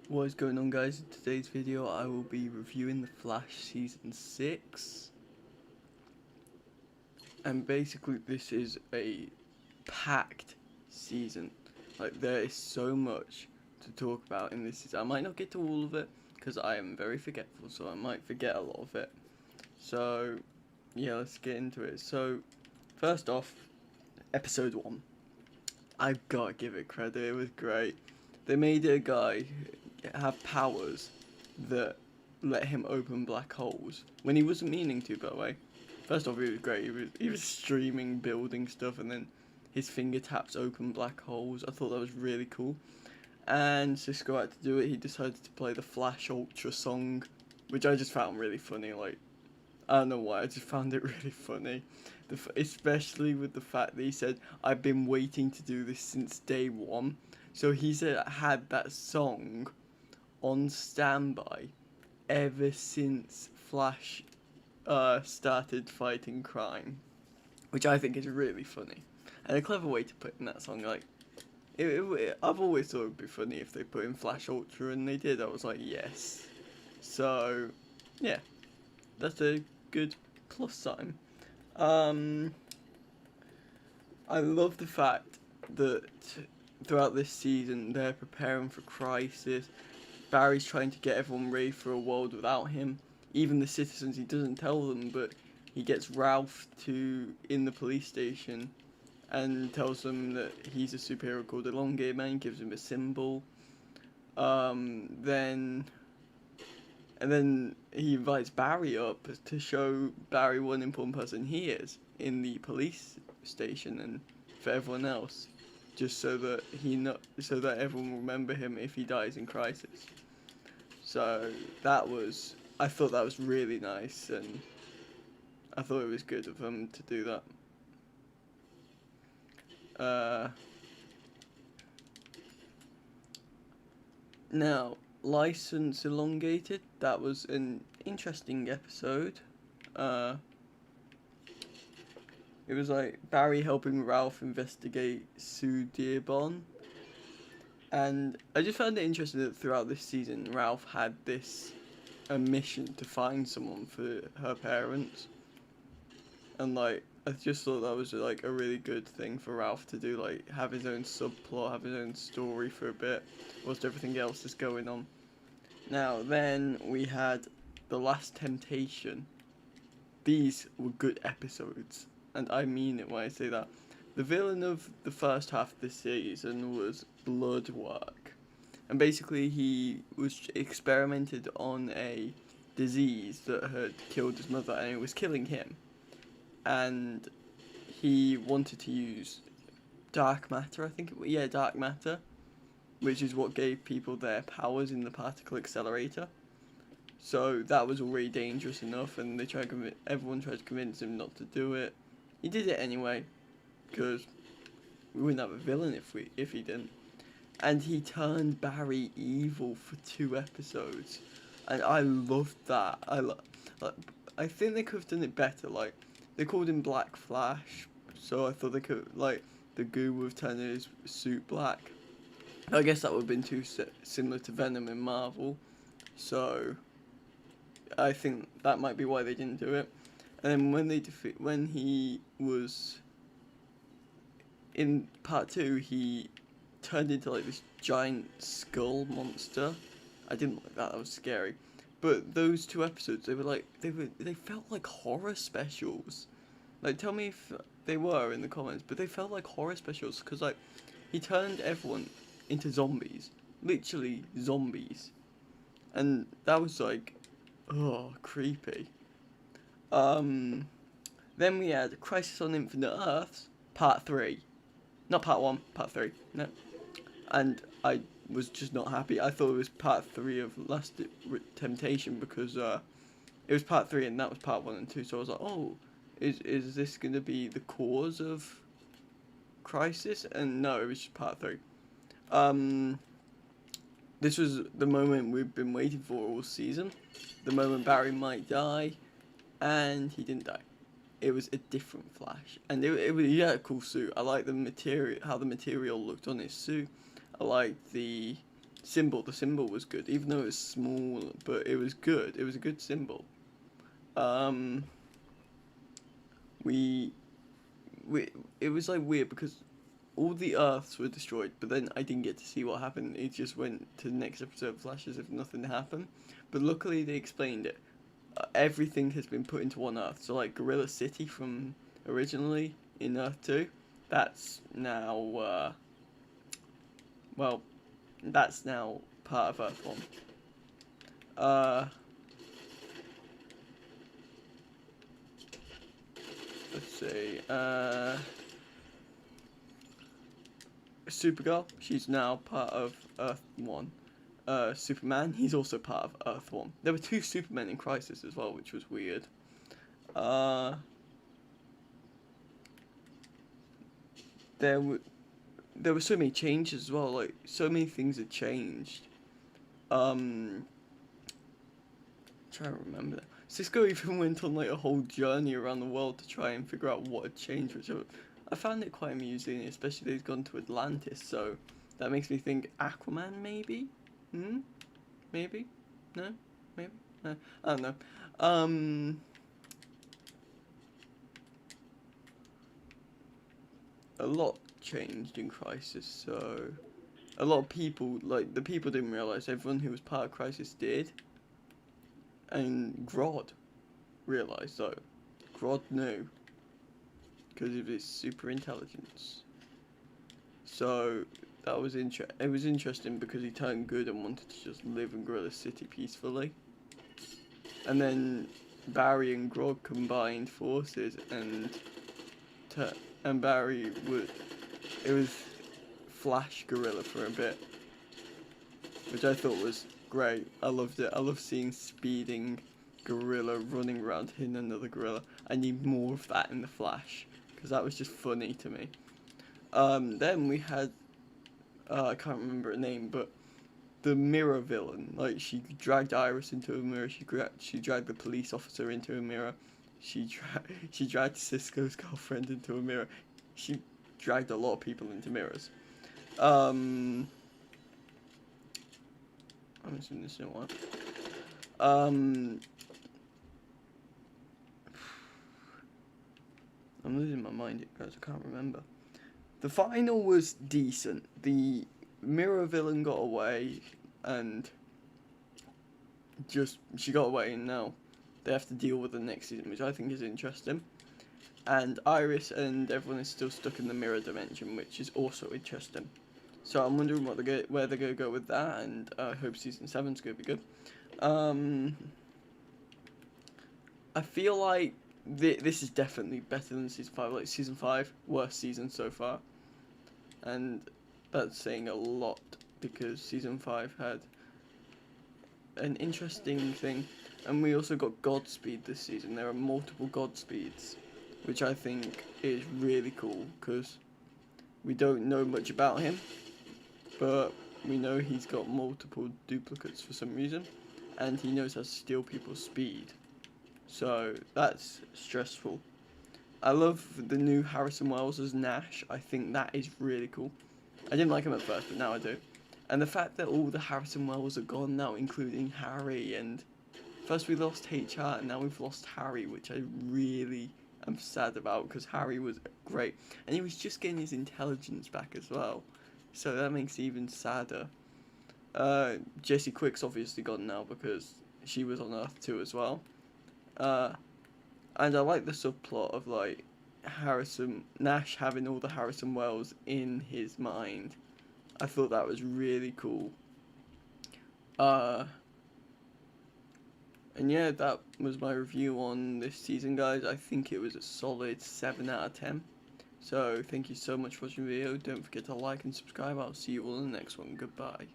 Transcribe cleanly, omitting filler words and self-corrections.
What is going on, guys? In today's video I will be reviewing The Flash Season 6, and basically this is a packed season. Like, there is so much to talk about in this season. I might not get to all of it because I am very forgetful, so I might forget a lot of it. So yeah, let's get into it. So first off, episode 1. I've got to give it credit, it was great. They made a guy have powers that let him open black holes when he wasn't meaning to, by the way. First off, he was great. He was streaming, building stuff, and then his finger taps open black holes. I thought that was really cool. And Cisco had to do it. He decided to play the Flash Ultra song, which I just found really funny. Like, I don't know why, I just found it really funny. Especially with the fact that he said, I've been waiting to do this since day one. So he's had that song on standby ever since Flash started fighting crime, which I think is really funny. And a clever way to put in that song. Like, I've always thought it would be funny if they put in Flash Ultra, and they did. I was like, yes. So, yeah, that's a good plus sign. I love the fact that throughout this season they're preparing for Crisis. Barry's trying to get everyone ready for a world without him. Even the citizens, he doesn't tell them, but he gets Ralph in the police station and tells them that he's a superhero called Elongate Man, gives him a symbol. Then he invites Barry up to show Barry what an important person he is in the police station and for everyone else, just so that so that everyone will remember him if he dies in Crisis. So I thought that was really nice, and I thought it was good of them to do that. Now, License Elongated, that was an interesting episode. It was like Barry helping Ralph investigate Sue Dearborn. And I just found it interesting that throughout this season, Ralph had a mission to find someone for her parents. And like, I just thought that was like a really good thing for Ralph to do, like have his own subplot, have his own story for a bit, whilst everything else is going on. Now then we had The Last Temptation. These were good episodes, and I mean it when I say that. The villain of the first half of this season was Bloodwork. And basically he was experimented on a disease that had killed his mother, and it was killing him. And he wanted to use dark matter, dark matter, which is what gave people their powers in the particle accelerator. So that was already dangerous enough, and everyone tried to convince him not to do it. He did it anyway, because we wouldn't have a villain if he didn't. And he turned Barry evil for 2 episodes, and I loved that. I think they could have done it better. Like, they called him Black Flash, so I thought they could, like, the goo would have turned his suit black. I guess that would have been too similar to Venom in Marvel, so I think that might be why they didn't do it. And then when he was in part 2, he turned into like this giant skull monster. I didn't like that. That was scary. But those 2 episodes, they felt like horror specials. Like, tell me if they were in the comments, but they felt like horror specials because like he turned everyone into zombies, literally zombies, and that was like, oh, creepy. Then we had Crisis on Infinite Earths, Part 3. Not Part 1, Part 3. No. And I was just not happy. I thought it was Part 3 of Last Temptation because it was Part 3 and that was Part 1 and 2. So I was like, oh, is this going to be the cause of Crisis? And no, it was just Part 3. This was the moment we've been waiting for all season. The moment Barry might die, and he didn't die. It was a different Flash, and he had a cool suit. I like the material, how the material looked on his suit. I liked the symbol. The symbol was good, even though it was small, but it was good. It was a good symbol. We it was like weird because all the Earths were destroyed, but then I didn't get to see what happened. It just went to the next episode of Flash as if nothing happened. But luckily they explained it. Everything has been put into one Earth. So like Gorilla City from originally in Earth 2, that's now that's now part of Earth 1. Let's see. Supergirl, she's now part of Earth 1. Superman, he's also part of Earth 1. There were 2 Supermen in Crisis as well, which was weird. There were so many changes as well, like, so many things had changed. Trying to remember that. Cisco even went on like a whole journey around the world to try and figure out what had changed, which I found it quite amusing, especially that he's gone to Atlantis, so that makes me think Aquaman, maybe? Maybe? No? Maybe? No? I don't know. A lot changed in Crisis, so a lot of people, like, the people didn't realise, everyone who was part of Crisis did, and Grodd realised, though. Grodd knew, because of his super intelligence. So that was it was interesting because he turned good and wanted to just live in Gorilla City peacefully. And then Barry and Grodd combined forces, and Barry it was Flash Gorilla for a bit, which I thought was great. I loved it. I love seeing speeding gorilla running around hitting another gorilla. I need more of that in the Flash, because that was just funny to me. Then we had, I can't remember her name, but the mirror villain. Like, she dragged Iris into a mirror, she dragged the police officer into a mirror, she dragged Cisco's girlfriend into a mirror. She dragged a lot of people into mirrors. I'm assuming this is one. I'm losing my mind, guys. I can't remember. The final was decent. The mirror villain got away, and she got away, and now they have to deal with the next season, which I think is interesting. And Iris and everyone is still stuck in the mirror dimension, which is also interesting. So I'm wondering where they're going to go with that, and I hope season 7's going to be good. I feel like this is definitely better than season 5. Like, season 5, worst season so far. And that's saying a lot, because season 5 had an interesting thing. And we also got Godspeed this season. There are multiple Godspeeds, which I think is really cool, because we don't know much about him, but we know he's got multiple duplicates for some reason, and he knows how to steal people's speed. So that's stressful. I love the new Harrison Wells as Nash. I think that is really cool. I didn't like him at first, but now I do. And the fact that all the Harrison Wells are gone now, including Harry, and first we lost HR, and now we've lost Harry, which I really am sad about, because Harry was great. And he was just getting his intelligence back as well. So that makes it even sadder. Jesse Quick's obviously gone now, because she was on Earth 2 as well. And I like the subplot of, like, Nash having all the Harrison Wells in his mind. I thought that was really cool. And yeah, that was my review on this season, guys. I think it was a solid 7 out of 10. So thank you so much for watching the video. Don't forget to like and subscribe. I'll see you all in the next one. Goodbye.